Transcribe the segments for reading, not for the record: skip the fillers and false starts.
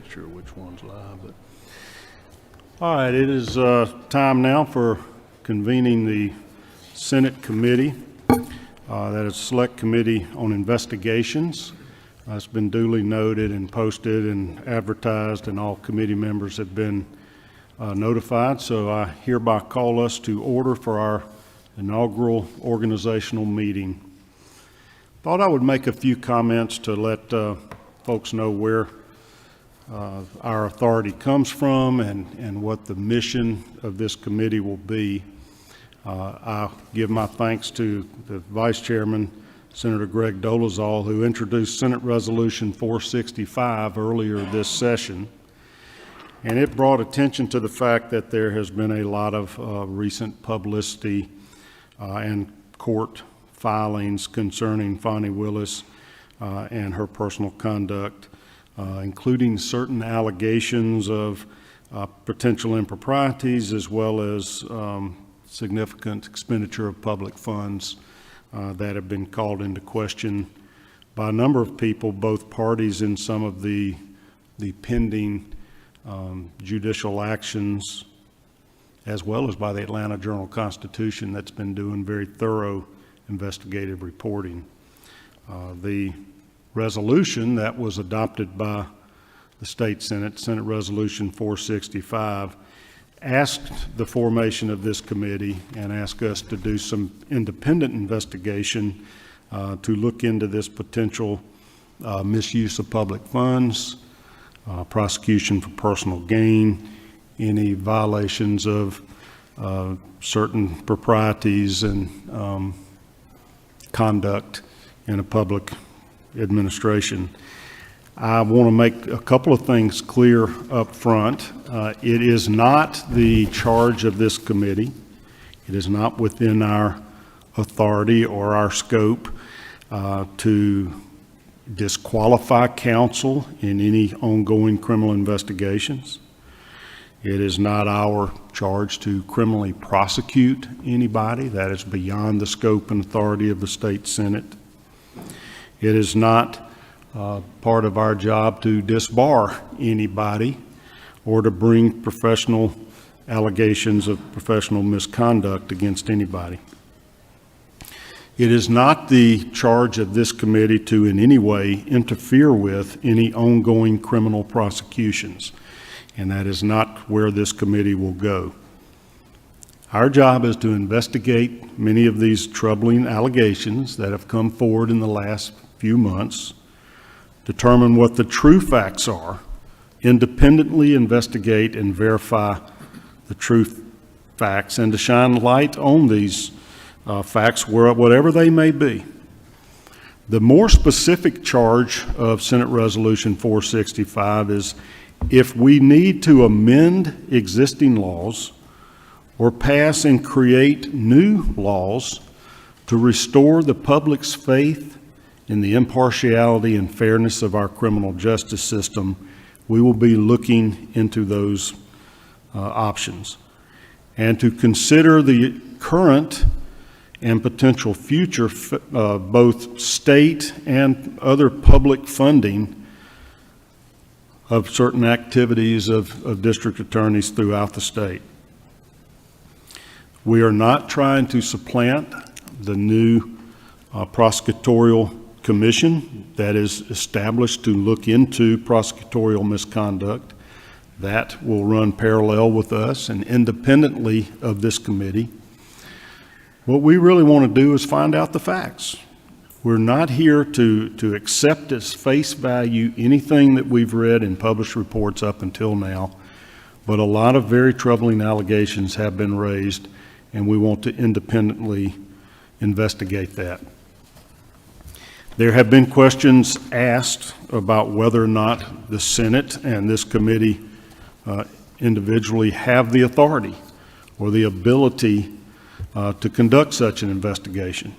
sure which one's live. But all right, it is time now for convening the Senate committee. That is Select Committee on Investigations. It's been duly noted and posted and advertised, and all committee members have been notified. So I hereby call us to order for our inaugural organizational meeting. Thought I would make a few comments to let folks know where our authority comes from and what the mission of this committee will be. I give my thanks to the Vice Chairman, Senator Greg Dolezal, who introduced Senate Resolution 465 earlier this session. And it brought attention to the fact that there has been a lot of recent publicity and court filings concerning Fani Willis and her personal conduct, including certain allegations of potential improprieties as well as significant expenditure of public funds that have been called into question by a number of people, both parties in some of the pending judicial actions, as well as by the Atlanta Journal-Constitution that's been doing very thorough investigative reporting. The resolution that was adopted by the State Senate, Senate Resolution 465, asked the formation of this committee and asked us to do some independent investigation to look into this potential misuse of public funds, prosecution for personal gain, any violations of certain proprieties and conduct in a public administration. I want to make a couple of things clear up front. It is not the charge of this committee. It is not within our authority or our scope to disqualify counsel in any ongoing criminal investigations. It is not our charge to criminally prosecute anybody. That is beyond the scope and authority of the State Senate. It is not part of our job to disbar anybody or to bring professional allegations of professional misconduct against anybody. It is not the charge of this committee to in any way interfere with any ongoing criminal prosecutions, and that is not where this committee will go. Our job is to investigate many of these troubling allegations that have come forward in the last few months, determine what the true facts are, independently investigate and verify the true facts, and to shine light on these facts, whatever they may be. The more specific charge of Senate Resolution 465 is if we need to amend existing laws or pass and create new laws to restore the public's faith in the impartiality and fairness of our criminal justice system, we will be looking into those options. And to consider the current and potential future both state and other public funding of certain activities of district attorneys throughout the state. We are not trying to supplant the new prosecutorial commission that is established to look into prosecutorial misconduct. That will run parallel with us and independently of this committee. What we really want to do is find out the facts. We're not here to accept as face value anything that we've read in published reports up until now, but a lot of very troubling allegations have been raised, and we want to independently investigate that. There have been questions asked about whether or not the Senate and this committee individually have the authority or the ability to conduct such an investigation.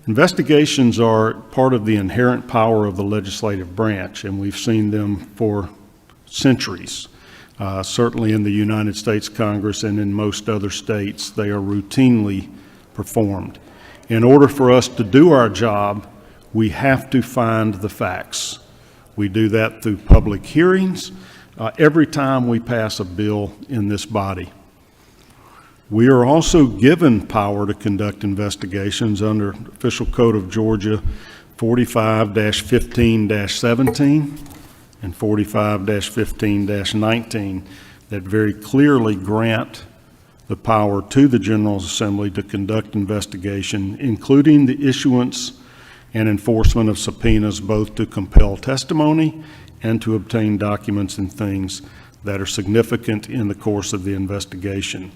Investigations are part of the inherent power of the legislative branch, and we've seen them for centuries. Certainly in the United States Congress and in most other states, they are routinely performed. In order for us to do our job, we have to find the facts. We do that through public hearings every time we pass a bill in this body. We are also given power to conduct investigations under Official Code of Georgia 45-15-17 and 45-15-19 that very clearly grant the power to the General Assembly to conduct investigation, including the issuance and enforcement of subpoenas, both to compel testimony and to obtain documents and things that are significant in the course of the investigation.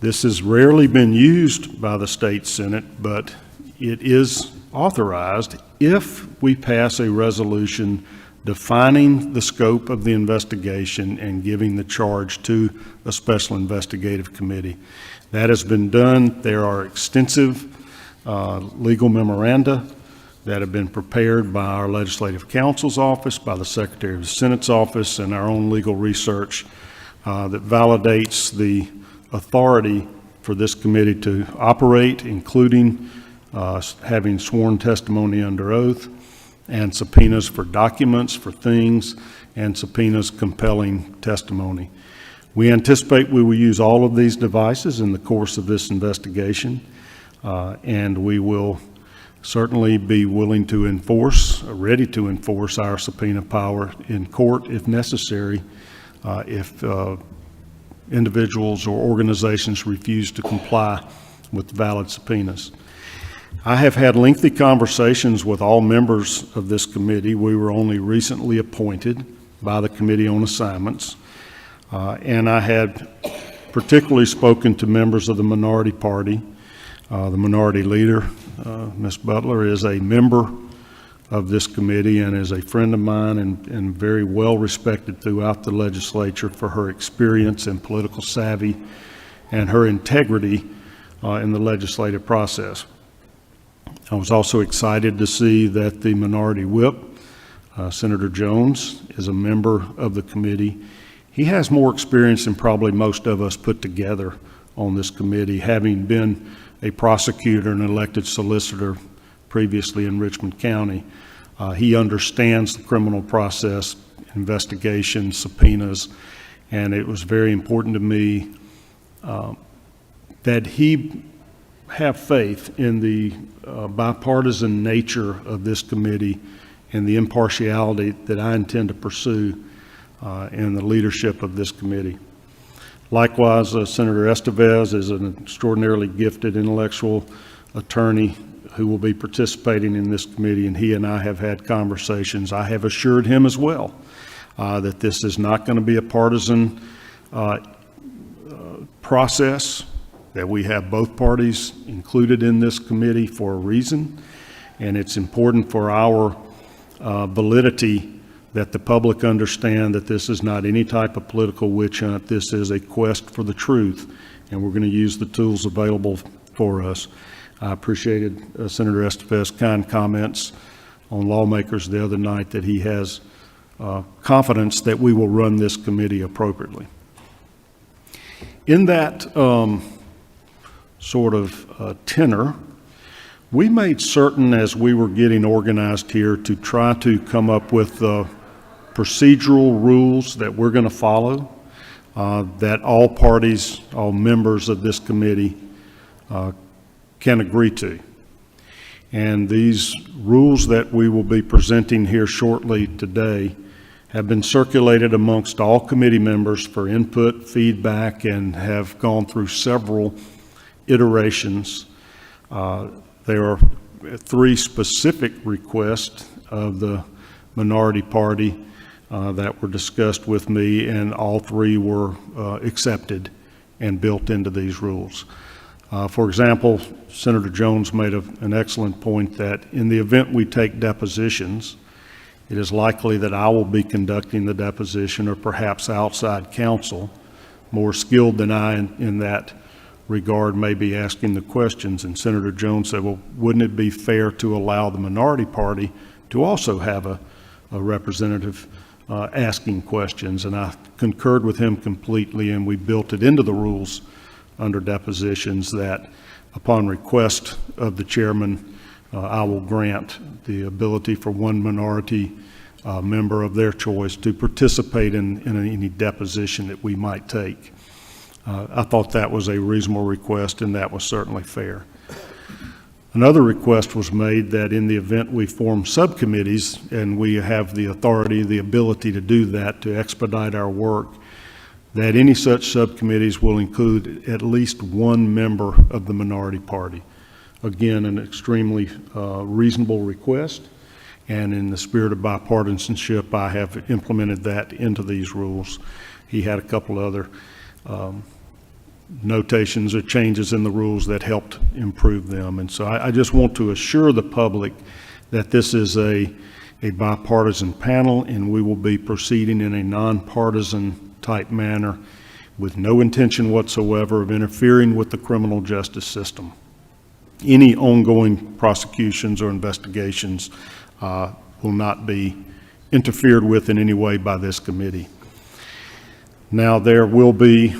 This has rarely been used by the state Senate, but it is authorized if we pass a resolution defining the scope of the investigation and giving the charge to a special investigative committee. That has been done. There are extensive legal memoranda that have been prepared by our Legislative Counsel's office, by the Secretary of the Senate's office, and our own legal research that validates the authority for this committee to operate, including having sworn testimony under oath, and subpoenas for documents, for things, and subpoenas compelling testimony. We anticipate we will use all of these devices in the course of this investigation, and we will certainly be willing to enforce, ready to enforce our subpoena power in court if necessary, if individuals or organizations refuse to comply with valid subpoenas. I have had lengthy conversations with all members of this committee. We were only recently appointed by the Committee on Assignments, and I had particularly spoken to members of the minority party. The minority leader, Ms. Butler, is a member of this committee and is a friend of mine and very well respected throughout the legislature for her experience and political savvy and her integrity in the legislative process. I was also excited to see that the minority whip, Senator Jones, is a member of the committee. He has more experience than probably most of us put together on this committee, having been a prosecutor and elected solicitor previously in Richmond County. He understands the criminal process, investigations, subpoenas, and it was very important to me that he have faith in the bipartisan nature of this committee and the impartiality that I intend to pursue in the leadership of this committee. Likewise, Senator Estevez is an extraordinarily gifted intellectual attorney who will be participating in this committee, and he and I have had conversations. I have assured him as well that this is not going to be a partisan process, that we have both parties included in this committee for a reason, and it's important for our validity that the public understand that this is not any type of political witch hunt. This is a quest for the truth, and we're going to use the tools available for us. I appreciated Senator Estevez's kind comments on lawmakers the other night, that he has confidence that we will run this committee appropriately. In that sort of tenor, we made certain as we were getting organized here to try to come up with procedural rules that we're going to follow, that all parties, all members of this committee can agree to. And these rules that we will be presenting here shortly today have been circulated amongst all committee members for input, feedback, and have gone through several iterations. There are 3 specific requests of the minority party that were discussed with me, and all 3 were accepted and built into these rules. For example, Senator Jones made an excellent point that in the event we take depositions, it is likely that I will be conducting the deposition, or perhaps outside counsel, more skilled than I in that regard, may be asking the questions. And Senator Jones said, well, wouldn't it be fair to allow the minority party to also have a representative asking questions? And I concurred with him completely, and we built it into the rules under depositions that upon request of the chairman, I will grant the ability for one minority member of their choice to participate in any deposition that we might take. I thought that was a reasonable request, and that was certainly fair. Another request was made that in the event we form subcommittees, and we have the authority, the ability to do that, to expedite our work, that any such subcommittees will include at least one member of the minority party. Again, an extremely reasonable request, and in the spirit of bipartisanship, I have implemented that into these rules. He had a couple other notations or changes in the rules that helped improve them. And so I just want to assure the public that this is a bipartisan panel, and we will be proceeding in a nonpartisan type manner with no intention whatsoever of interfering with the criminal justice system. Any ongoing prosecutions or investigations will not be interfered with in any way by this committee. Now, there will be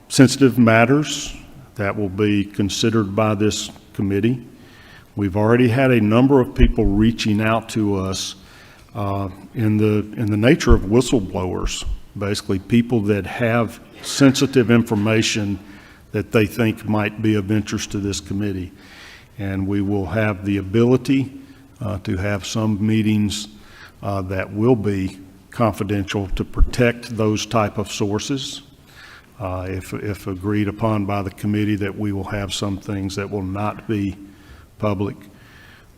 sensitive matters that will be considered by this committee. We've already had a number of people reaching out to us in the nature of whistleblowers, basically people that have sensitive information that they think might be of interest to this committee. And we will have the ability to have some meetings that will be confidential to protect those type of sources. If agreed upon by the committee, that we will have some things that will not be public.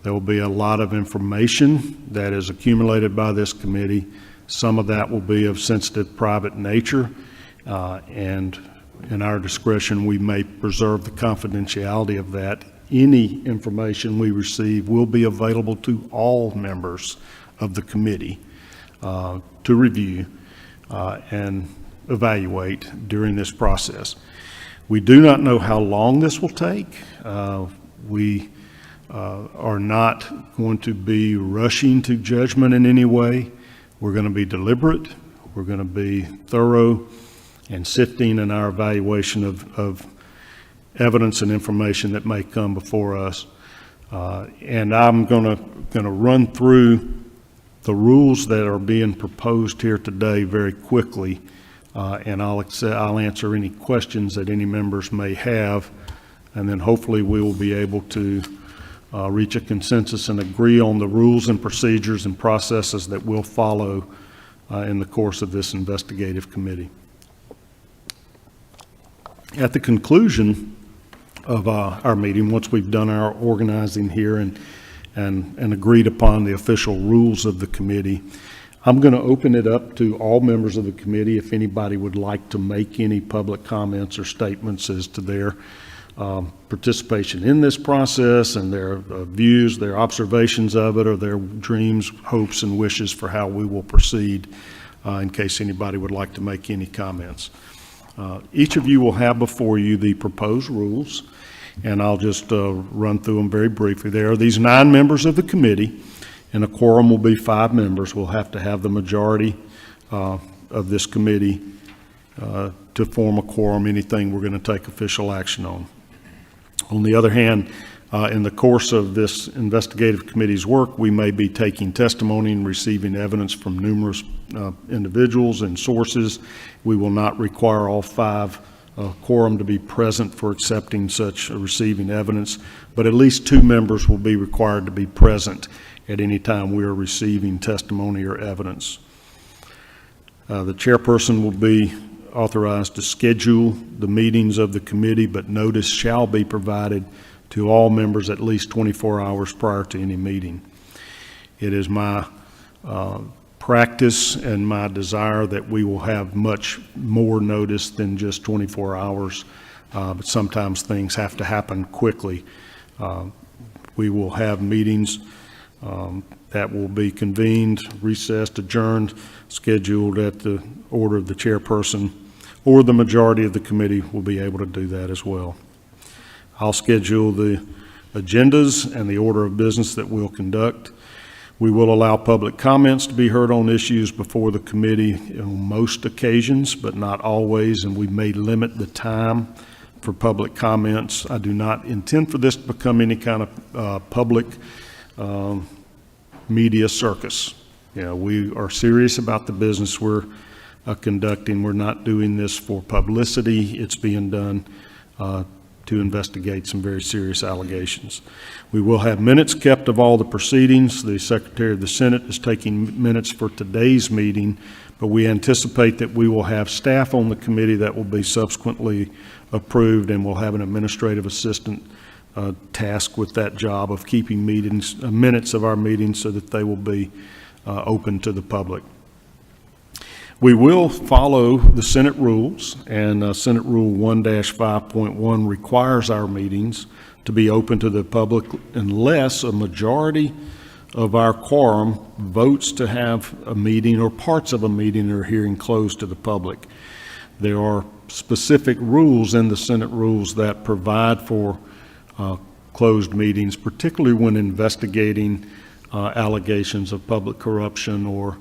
There will be a lot of information that is accumulated by this committee. Some of that will be of sensitive private nature, and in our discretion, we may preserve the confidentiality of that. Any information we receive will be available to all members of the committee to review and evaluate during this process. We do not know how long this will take. We are not going to be rushing to judgment in any way. We're going to be deliberate. We're going to be thorough and sifting in our evaluation of evidence and information that may come before us. And I'm going to run through the rules that are being proposed here today very quickly, and I'll answer any questions that any members may have, and then hopefully we will be able to reach a consensus and agree on the rules and procedures and processes that we'll follow in the course of this investigative committee. At the conclusion of our meeting, once we've done our organizing here and agreed upon the official rules of the committee, I'm going to open it up to all members of the committee if anybody would like to make any public comments or statements as to their participation in this process and their views, their observations of it, or their dreams, hopes, and wishes for how we will proceed, in case anybody would like to make any comments. Each of you will have before you the proposed rules, and I'll just run through them very briefly. There are these 9 members of the committee, and a quorum will be 5 members. We'll have to have the majority of this committee to form a quorum, anything we're going to take official action on. On the other hand, in the course of this investigative committee's work, we may be taking testimony and receiving evidence from numerous individuals and sources. We will not require all 5 quorum to be present for accepting such receiving evidence, but at least 2 members will be required to be present at any time we are receiving testimony or evidence. The chairperson will be authorized to schedule the meetings of the committee, but notice shall be provided to all members at least 24 hours prior to any meeting. It is my practice and my desire that we will have much more notice than just 24 hours, but sometimes things have to happen quickly. We will have meetings that will be convened, recessed, adjourned, scheduled at the order of the chairperson, or the majority of the committee will be able to do that as well. I'll schedule the agendas and the order of business that we'll conduct. We will allow public comments to be heard on issues before the committee on most occasions, but not always, and we may limit the time for public comments. I do not intend for this to become any kind of public media circus. We are serious about the business we're conducting. We're not doing this for publicity. It's being done to investigate some very serious allegations. We will have minutes kept of all the proceedings. The Secretary of the Senate is taking minutes for today's meeting, but we anticipate that we will have staff on the committee that will be subsequently approved, and we'll have an administrative assistant tasked with that job of keeping minutes of our meetings so that they will be open to the public. We will follow the Senate rules, and Senate Rule 1-5.1 requires our meetings to be open to the public unless a majority of our quorum votes to have a meeting or parts of a meeting or hearing closed to the public. There are specific rules in the Senate rules that provide for closed meetings, particularly when investigating allegations of public corruption or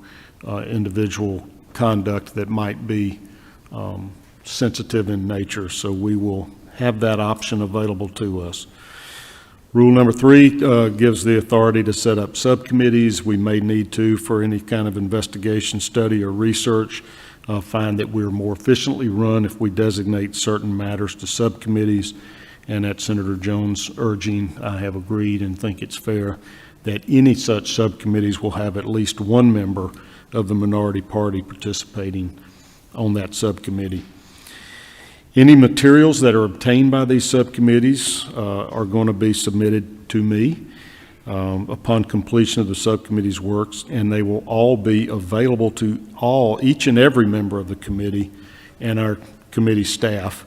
individual conduct that might be sensitive in nature. So we will have that option available to us. Rule number 3 gives the authority to set up subcommittees. We may need to, for any kind of investigation, study, or research, find that we're more efficiently run if we designate certain matters to subcommittees. And at Senator Jones' urging, I have agreed and think it's fair that any such subcommittees will have at least one member of the minority party participating on that subcommittee. Any materials that are obtained by these subcommittees are going to be submitted to me upon completion of the subcommittee's works, and they will all be available to each and every member of the committee and our committee staff.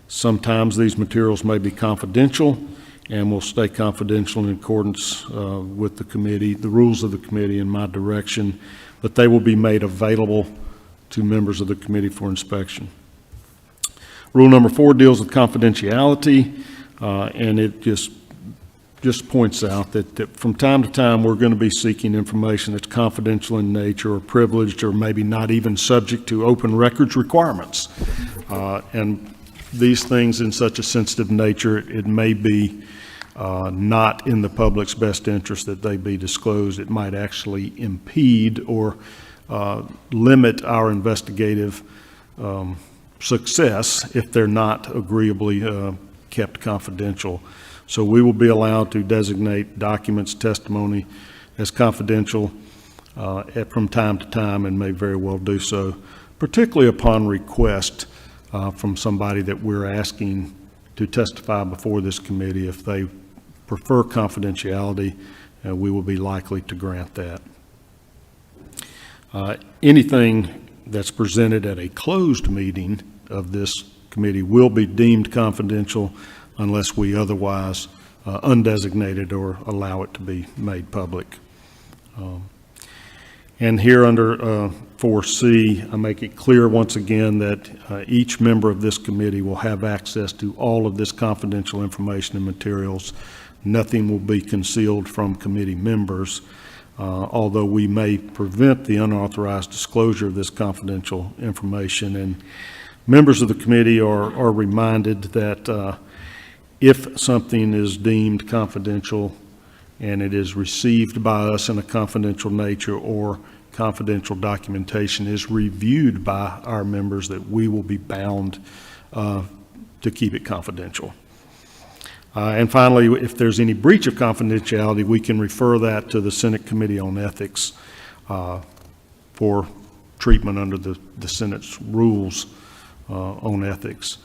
Sometimes these materials may be confidential and will stay confidential in accordance with the committee, the rules of the committee, and my direction, but they will be made available to members of the committee for inspection. Rule number 4 deals with confidentiality, and it just points out that from time to time we're going to be seeking information that's confidential in nature or privileged or maybe not even subject to open records requirements. And these things in such a sensitive nature, it may be not in the public's best interest that they be disclosed. It might actually impede or limit our investigative success if they're not agreeably kept confidential. So we will be allowed to designate documents, testimony as confidential from time to time, and may very well do so, particularly upon request from somebody that we're asking to testify before this committee. If they prefer confidentiality, we will be likely to grant that. Anything that's presented at a closed meeting of this committee will be deemed confidential unless we otherwise undesignated or allow it to be made public. And here under 4C, I make it clear once again that each member of this committee will have access to all of this confidential information and materials. Nothing will be concealed from committee members, although we may prevent the unauthorized disclosure of this confidential information. And members of the committee are reminded that if something is deemed confidential and it is received by us in a confidential nature, or confidential documentation is reviewed by our members, that we will be bound to keep it confidential. And finally, if there's any breach of confidentiality, we can refer that to the Senate Committee on Ethics for treatment under the Senate's rules on ethics.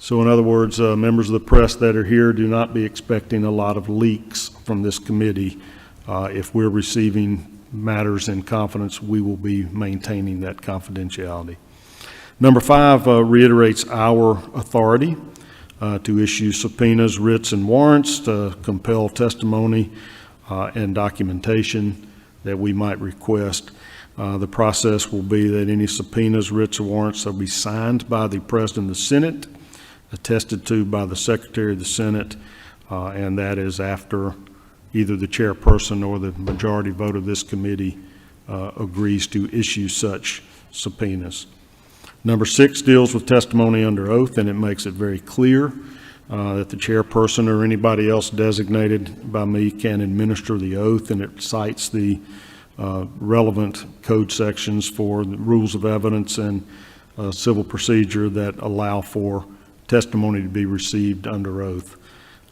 So in other words, members of the press that are here, do not be expecting a lot of leaks from this committee. If we're receiving matters in confidence, we will be maintaining that confidentiality. Number 5 reiterates our authority to issue subpoenas, writs, and warrants to compel testimony and documentation that we might request. The process will be that any subpoenas, writs, or warrants will be signed by the President of the Senate, attested to by the Secretary of the Senate, and that is after either the chairperson or the majority vote of this committee agrees to issue such subpoenas. Number 6 deals with testimony under oath, and it makes it very clear that the chairperson or anybody else designated by me can administer the oath, and it cites the relevant code sections for the rules of evidence and civil procedure that allow for testimony to be received under oath.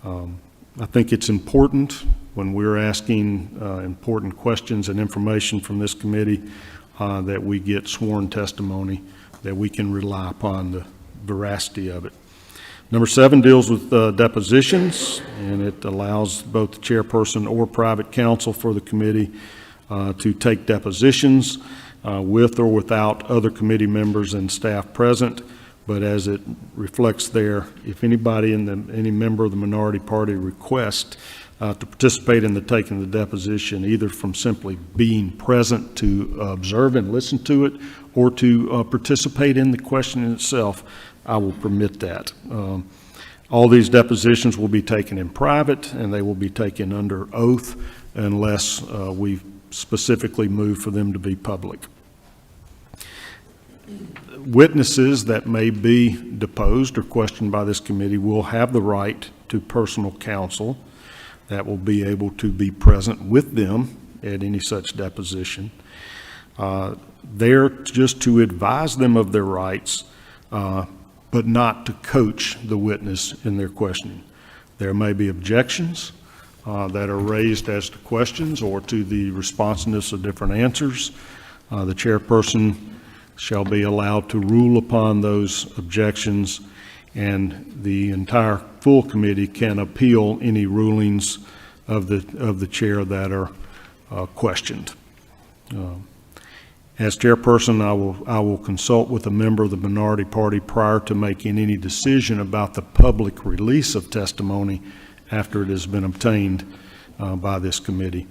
I think it's important when we're asking important questions and information from this committee that we get sworn testimony, that we can rely upon the veracity of it. Number 7 deals with depositions, and it allows both the chairperson or private counsel for the committee to take depositions with or without other committee members and staff present. But as it reflects there, if anybody any member of the minority party requests to participate in the taking of the deposition, either from simply being present to observe and listen to it, or to participate in the question itself, I will permit that. All these depositions will be taken in private, and they will be taken under oath unless we specifically move for them to be public. Witnesses that may be deposed or questioned by this committee will have the right to personal counsel that will be able to be present with them at any such deposition. They're just to advise them of their rights, but not to coach the witness in their questioning. There may be objections that are raised as to questions or to the responsiveness of different answers. The chairperson shall be allowed to rule upon those objections, and the entire full committee can appeal any rulings of the chair that are questioned. As chairperson, I will consult with a member of the minority party prior to making any decision about the public release of testimony after it has been obtained by this committee.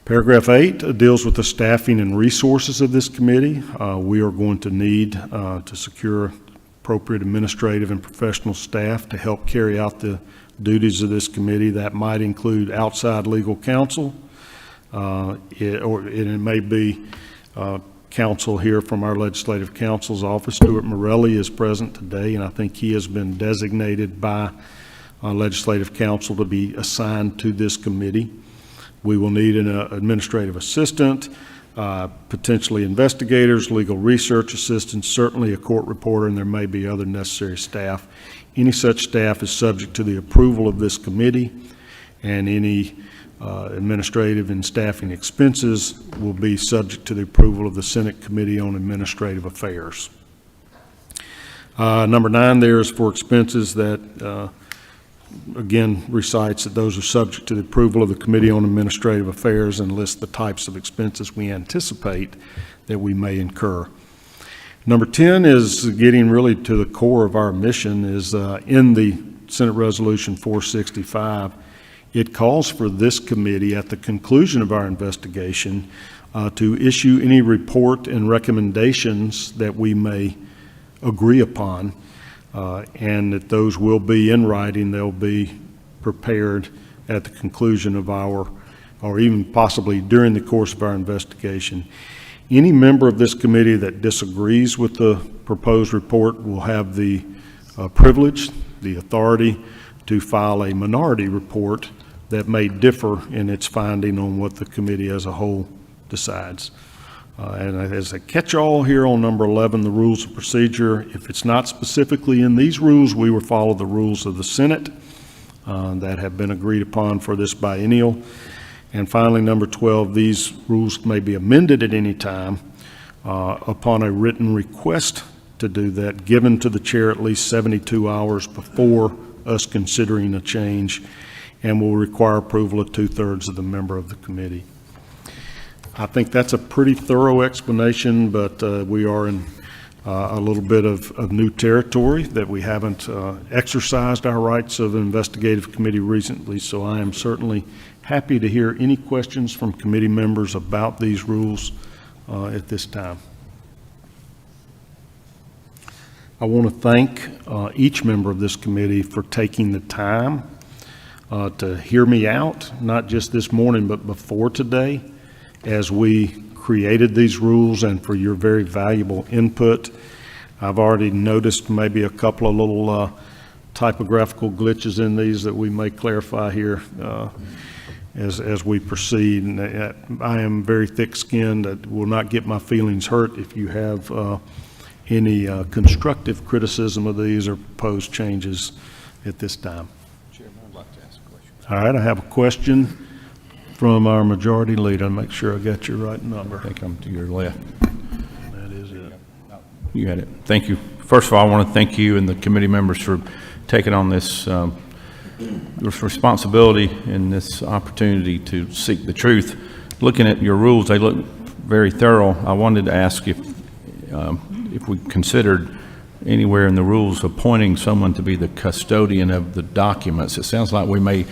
Paragraph 8 deals with the staffing and resources of this committee. We are going to need to secure appropriate administrative and professional staff to help carry out the duties of this committee. That might include outside legal counsel, it may be counsel here from our legislative counsel's office. Stuart Morelli is present today, and I think he has been designated by legislative counsel to be assigned to this committee. We will need an administrative assistant, potentially investigators, legal research assistants, certainly a court reporter, and there may be other necessary staff. Any such staff is subject to the approval of this committee, and any administrative and staffing expenses will be subject to the approval of the Senate Committee on Administrative Affairs. Number 9 there is for expenses that again recites that those are subject to the approval of the Committee on Administrative Affairs and lists the types of expenses we anticipate that we may incur. Number 10 is getting really to the core of our mission, is in the Senate Resolution 465. It calls for this committee at the conclusion of our investigation to issue any report and recommendations that we may agree upon, and that those will be in writing. They'll be prepared at the conclusion of our, or even possibly during the course of our investigation. Any member of this committee that disagrees with the proposed report will have the privilege, the authority to file a minority report that may differ in its finding on what the committee as a whole decides. And as a catch-all here on number 11, the rules of procedure, if it's not specifically in these rules, we will follow the rules of the Senate that have been agreed upon for this biennial. And finally, number 12, these rules may be amended at any time upon a written request to do that, given to the chair at least 72 hours before us considering a change, and will require approval of 2/3 of the member of the committee. I think that's a pretty thorough explanation, but we are in a little bit of new territory that we haven't exercised our rights of investigative committee recently, so I am certainly happy to hear any questions from committee members about these rules at this time. I want to thank each member of this committee for taking the time to hear me out, not just this morning, but before today, as we created these rules and for your very valuable input. I've already noticed maybe a couple of little typographical glitches in these that we may clarify here as we proceed. And I am very thick-skinned. I will not get my feelings hurt if you have any constructive criticism of these or proposed changes at this time. Chairman, I'd like to ask a question. All right, I have a question from our majority leader. Make sure I got your right number. I think I'm to your left. That is it. You had it. Thank you. First of all, I want to thank you and the committee members for taking on this responsibility and this opportunity to seek the truth. Looking at your rules, they look very thorough. I wanted to ask if we considered anywhere in the rules appointing someone to be the custodian of the documents. It sounds like we may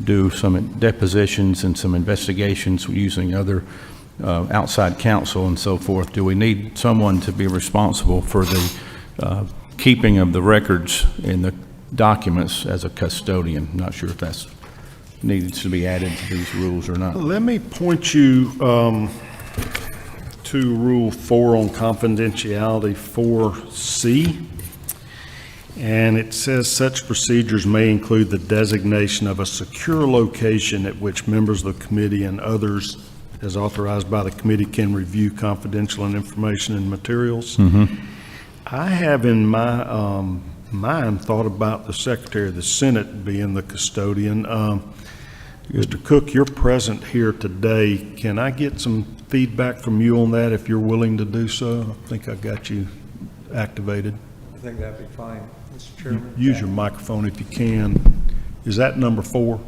do some depositions and some investigations using other outside counsel and so forth. Do we need someone to be responsible for the keeping of the records in the documents as a custodian? I'm not sure if that's needs to be added to these rules or not. Let me point you to Rule 4 on confidentiality 4C. And it says such procedures may include the designation of a secure location at which members of the committee and others as authorized by the committee can review confidential information and materials. I have in my mind thought about the Secretary of the Senate being the custodian. Mr. Cook, you're present here today. Can I get some feedback from you on that if you're willing to do so? I think I got you activated. I think that'd be fine, Mr. Chairman. Use your microphone if you can. Is that number 4?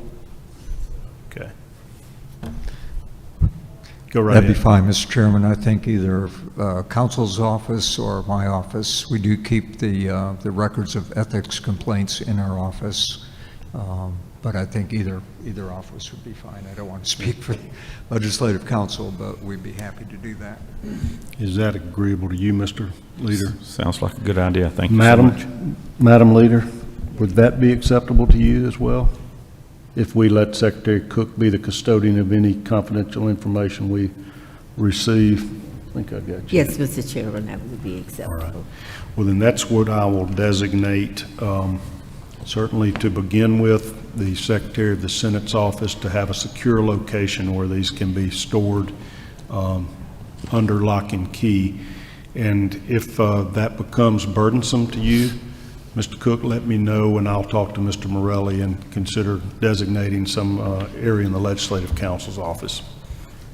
Okay. Go right That'd be ahead. fine, Mr. Chairman. I think either counsel's office or my office, we do keep the records of ethics complaints in our office. But I think either office would be fine. I don't want to speak for the legislative council, but we'd be happy to do that. Is that agreeable to you, Mr. Leader? Sounds like a good idea. Thank you so much. Madam Leader, would that be acceptable to you as well? If we let Secretary Cook be the custodian of any confidential information we receive? I think I got you. Yes, Mr. Chairman, that would be acceptable. Well, then that's what I will designate, certainly to begin with, the Secretary of the Senate's office to have a secure location where these can be stored under lock and key. And if that becomes burdensome to you, Mr. Cook, let me know and I'll talk to Mr. Morelli and consider designating some area in the Legislative Council's office.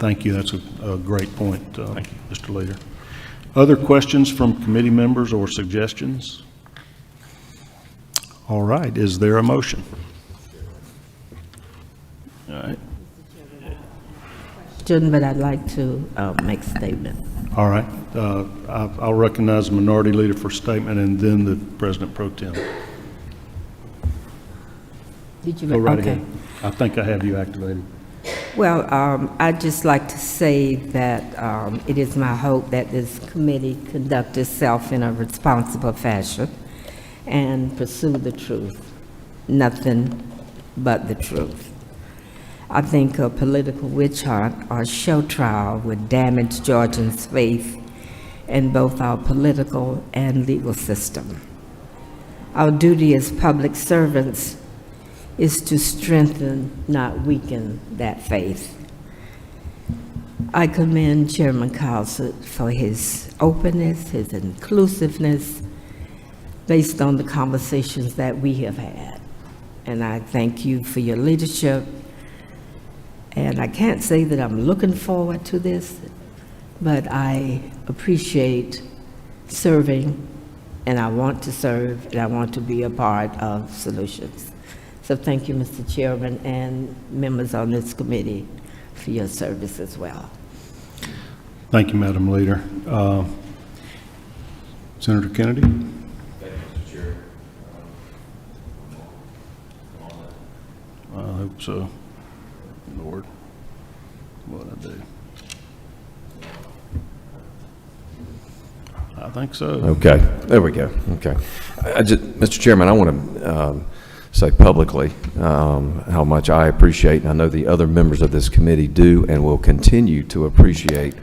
Thank you. That's a great point, Thank you, Mr. Leader. Other questions from committee members or suggestions? All right, is there a motion? All right. But I'd like to make a statement. All right. I'll recognize the Minority Leader for statement and then the President Pro Tem. Did you? Go right Okay. ahead. I think I have you activated. Well, I'd just like to say that it is my hope that this committee conduct itself in a responsible fashion and pursue the truth, nothing but the truth. I think a political witch hunt or show trial would damage Georgians' faith in both our political and legal system. Our duty as public servants is to strengthen, not weaken, that faith. I commend Chairman Cowsett for his openness, his inclusiveness, based on the conversations that we have had. And I thank you for your leadership. And I can't say that I'm looking forward to this, but I appreciate serving, and I want to serve, and I want to be a part of solutions. So thank you, Mr. Chairman, and members on this committee for your service as well. Thank you, Madam Leader. Senator Kennedy? Thank you, Mr. Chair. I hope so. Lord, what I do? I think so. Okay, there we go. Okay. Mr. Chairman, I want to say publicly how much I appreciate, and I know the other members of this committee do and will continue to appreciate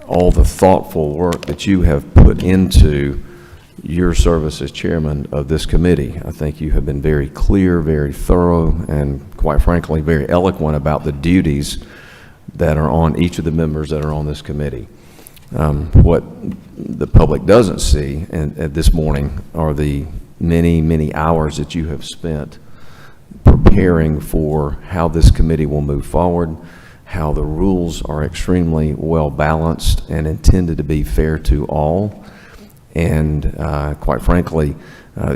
all the thoughtful work that you have put into your service as chairman of this committee. I think you have been very clear, very thorough, and quite frankly, very eloquent about the duties that are on each of the members that are on this committee. What the public doesn't see this morning are the many, many hours that you have spent preparing for how this committee will move forward, how the rules are extremely well balanced and intended to be fair to all. And quite frankly,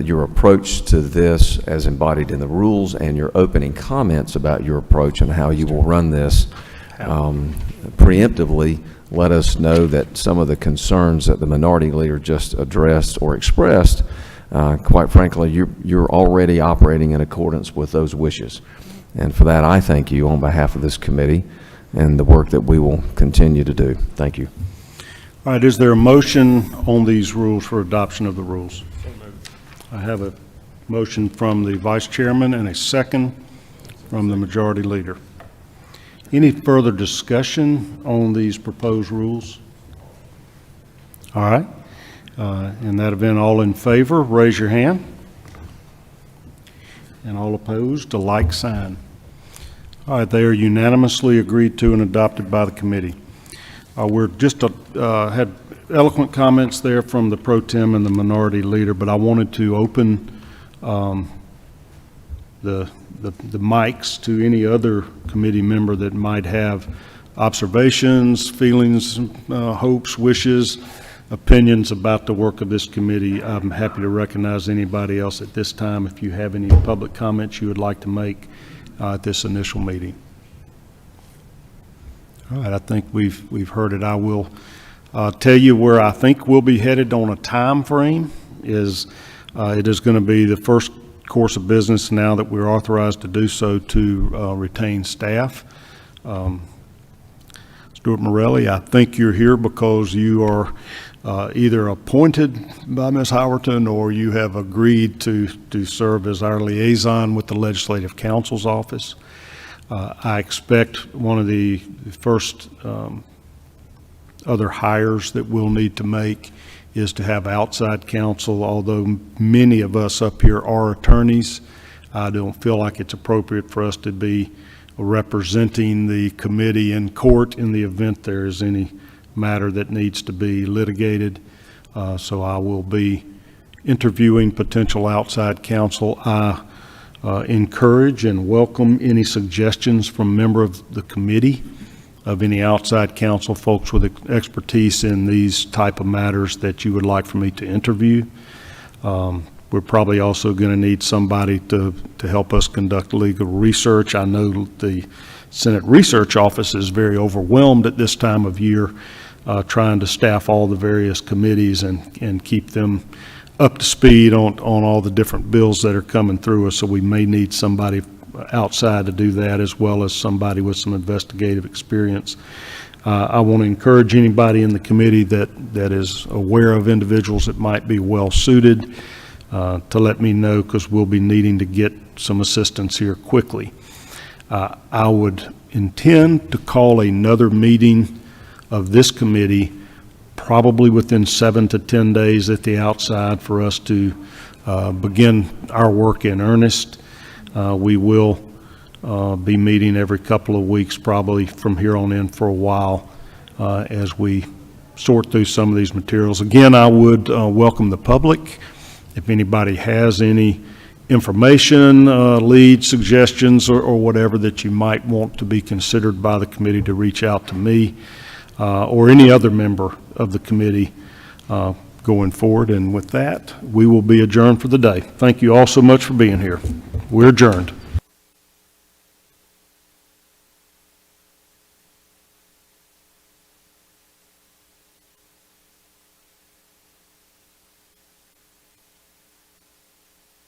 your approach to this as embodied in the rules and your opening comments about your approach and how you will run this preemptively let us know that some of the concerns that the minority leader just addressed or expressed, quite frankly, you're already operating in accordance with those wishes. And for that, I thank you on behalf of this committee and the work that we will continue to do. Thank you. All right, is there a motion on these rules for adoption of the rules? I have a motion from the vice chairman and a second from the majority leader. Any further discussion on these proposed rules? All right. In that event, all in favor, raise your hand. And all opposed, a like sign. All right, they are unanimously agreed to and adopted by the committee. We're just had eloquent comments there from the pro tem and the minority leader, but I wanted to open the mics to any other committee member that might have observations, feelings, hopes, wishes, opinions about the work of this committee. I'm happy to recognize anybody else at this time if you have any public comments you would like to make at this initial meeting. All right, I think we've heard it. I will tell you where I think we'll be headed on a time frame is it is going to be the first course of business now that we're authorized to do so to retain staff. Stuart Morelli, I think you're here because you are either appointed by Ms. Howerton or you have agreed to serve as our liaison with the Legislative Council's office. I expect one of the first other hires that we'll need to make is to have outside counsel. Although many of us up here are attorneys, I don't feel like it's appropriate for us to be representing the committee in court in the event there is any matter that needs to be litigated. So I will be interviewing potential outside counsel. I encourage and welcome any suggestions from member of the committee of any outside counsel, folks with expertise in these type of matters that you would like for me to interview. We're probably also going to need somebody to help us conduct legal research. I know the Senate Research Office is very overwhelmed at this time of year, trying to staff all the various committees and keep them up to speed on all the different bills that are coming through us. So we may need somebody outside to do that, as well as somebody with some investigative experience. I want to encourage anybody in the committee that is aware of individuals that might be well suited to let me know, because we'll be needing to get some assistance here quickly. I would intend to call another meeting of this committee probably within 7 to 10 days at the outside for us to begin our work in earnest. We will be meeting every couple of weeks probably from here on in for a while as we sort through some of these materials. Again, I would welcome the public. If anybody has any information, leads, suggestions, or whatever that you might want to be considered by the committee, to reach out to me or any other member of the committee going forward. And with that, we will be adjourned for the day. Thank you all so much for being here. We're adjourned.